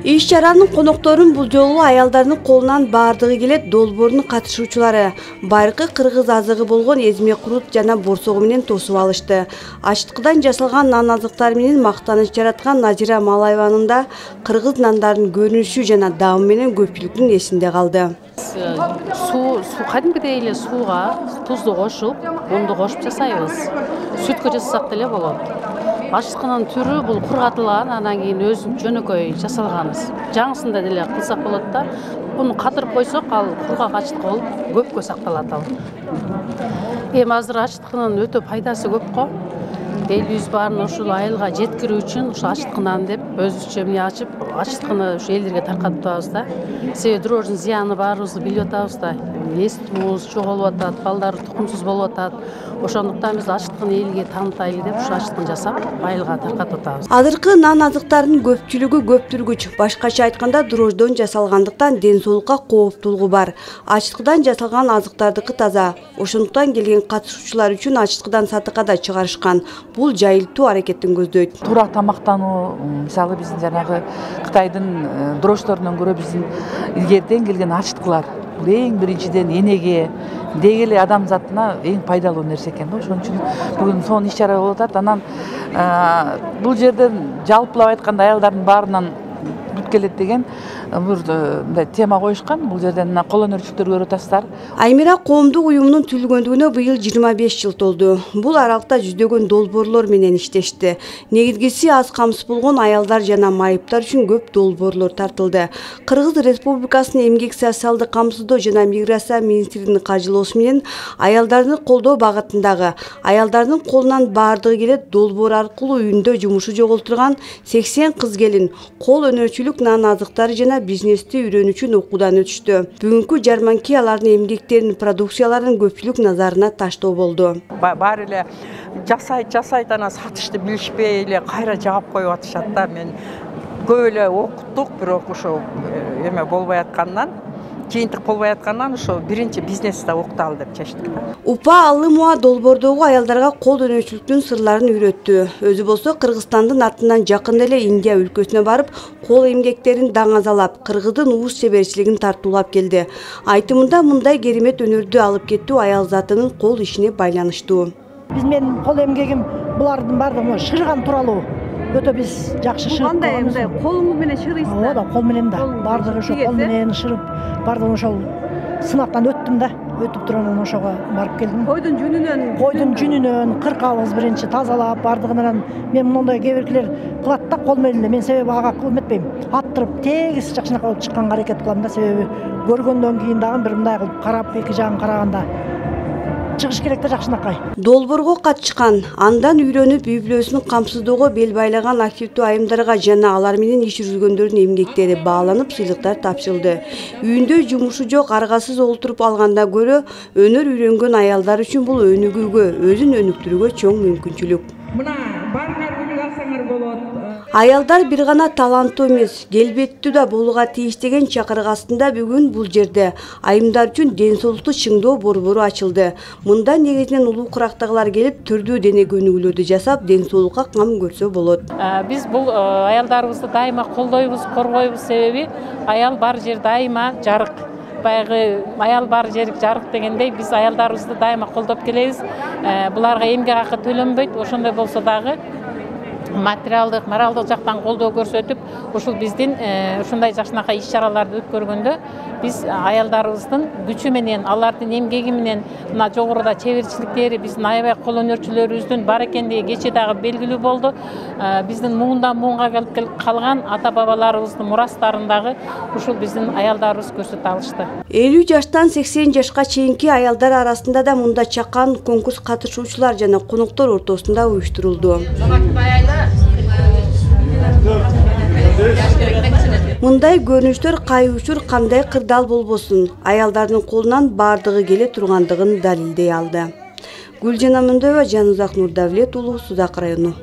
Иш чаранын конокторун бул жолу аялдардын колунан баардыгы келет. Долбоордун катышуучулары байыркы кыргыз азыгы болгон эзме курут жана борсогу менен тосуп алышты. Ачыткыдан жасалган нан азыктары менен мактаныч жараткан Назира Малаеванын да кыргыз нандардын көрүнүшү жана даамы менен көпчүлүктүн эсинде калды. Суу кадимкидей эле сууга тузду кошуп, унду кошуп жасайбыз. Сүткө жасасак деле болот. Ачыткынын түрү бул кургатылган, анан кийин өзүнчө жөнөкөй жасалганбыз. Жаңысында деле кылсак болот да, буну катырып койсок, ал кургак ачыткы болуп көпкө сакталат ал. Эми азыр ачыткынын өтө пайдасы көп го. Элибиз баарын ушул айылга жеткирүү үчүн ушу ачыткынан деп өзүбүзчө эмне ачып, ачыткыны ушу элдерге таркатып атабыз да. Себеби дрожжунун зыяны баарыбызды билип атабыз да. Эс туумуз жоголуп атат, балдар тукумсуз болуп атат. Ошондуктан биз ачыткыны элге таанытайлы деп ушу ачыткын жасап, айылга таркатып атабыз. Азыркы нан азыктарынын көпчүлүгү көптүргүч, башкача айтканда дрожждон жасалгандыктан ден соолукка кооптуулугу бар. Ачыткыдан жасалган азыктардыкы таза. Ошондуктан келген катышуучулар үчүн ачыткыдан сатыкка да чыгарышкан. Бул жайылтуу аракеттин көздөйт. Туура тамактануу, мисалы биздин жанагы Кытайдын дрожжторунан көрө биздин илгериден келген ачыткылар бул эң биринчиден энеге, деги эле адамзатына эң пайдалуу нерсе экен да. Ошон үчүн бүгүн сонун иш чара болуп атат. Анан бул жерден жалпылап айтканда аялдардын баарынан бүт келет деген мындай тема коюшкан. Бул жерден кол өнөрчүлөр көрүп атасыздар. Аймира коомдук уюмунун түзүлгөндүгүнө быйыл 25 жыл толду. Бул аралыкта жүздөгөн долбоорлор менен иштешти. Негизгиси аз камсыз болгон аялдар жана майыптар үчүн көп долбоорлор тартылды. Кыргыз Республикасынын эмгек социалдык камсыздоо жана миграция министрлигинин каржылоосу менен аялдарды колдоо багытындагы аялдардын колунан баардыгы келет долбоор аркылуу үйүндө жумушу жоголтурган 80 кыз келин кол өнөрчүлүк, нан азыктары жана бизнести үйрөнүү үчүн окуудан өтүштү. Бүгүнкү жарманки алардын эмгектеринин продукцияларын көпчүлүк назарына таштоо болду. Баары эле жасайт анан сатышты билишпей эле кайра жаап коюп атышат да. Мен көп эле окуттук, бирок ошо эме болбой аткандан, жыйынтык болбой аткандан ошо биринчи бизнесте окуталы деп чечтик. Упа Алымова долбоордогу аялдарга кол өнөрчүлүктүн сырларын үйрөттү. Өзү болсо Кыргызстандын атынан жакында эле Индия өлкөсүнө барып, кол эмгектерин даңазалап, кыргыздын уус чеберчилигин тартуулап келди. Айтымында мындай керемет өнөрдү алып кеттүү аял затынын кол ишине байланыштуу. Биз менин кол эмгегим булардын баардыгы шырган тууралуу. Өтө биз жакшы шырып. Кандай мындай колуң менен шырыйсың да? Ооба, кол менен да. Баардыгы ошо кол менен шырып, баардыгы ошол сынактан өттүм да. Өтүп турган ошого барып келдим. Койдун жүнүнөн кыркабыз биринчи тазалап, баардыгынан мен мындай кеберкилер кылат да кол менен. Мен себеби ага эметпейм. Аттырып тегиз жакшынакай болуп чыкканга аракет кылам да, себеби көргөндөн кийин дагы бир мындай кылып карап, эки жагын караганда чыгыш керек да жакшынакай. Долбоорго катышкан, андан үйрөнүп үй бүлөсүн камсыздоого бел байлаган активдүү айымдарга жана алар менен иш жүргөндөрдүн эмгектери бааланып сыйлыктар тапшырылды. Үйүндө жумушу жок, аргасыз олтуруп алганда көрө өнөр үйрөнгөн аялдар үчүн бул өнүгүүгө, өзүн өнүктүрүүгө чоң мүмкүнчүлүк. Мына барыңар өнүгүп алсаңар болот. Аялдар бир гана таланттуу эмес, келбеттүү да болууга тийиш деген чакырык астында бүгүн бул жерде айымдар үчүн ден соолукту чыңдоо борбору ачылды. Мында негизинен улуу курактагылар келип, түрдүү дене көнүгүүлөрдү жасап, ден соолукка кам көрсө болот. Биз бул аялдарыбызды дайыма колдойбуз, коргойбуз, себеби аял бар жер дайыма жарык. Баягы аял бар жерик жарык дегендей биз аялдарыбызды дайыма колдоп келебиз. Буларга эмгек акы төлөнбөйт, ошондой болсо дагы материалдык, моралдык жактан колдоо көрсөтүп, ушул биздин ушундай жакшынакай иш чараларды өткөргөндө биз аялдарыбыздын күчү менен, алардын эмгеги менен, мына жогоруда чеберчиликтери, биздин аябай кол өнөрчүлөрүбүздүн бар экендиги кече дагы белгилүү болду. Биздин муундан муунга келип калган ата бабаларыбыздын мурастарын дагы ушул биздин аялдарыбыз көрсөтө алышты. 50 жаштан 80 жашка чейинки аялдар арасында да мында чакан конкурс катышуучулар жана коноктор ортосунда уюштурулду. Мындай көрүнүштөр кай учур кандай кырдаал болбосун, аялдардын колунан баардыгы келе тургандыгын далилдей алды. Гүлжан Амандоева, Жанузак Нурдавлет уулу, Сузак району.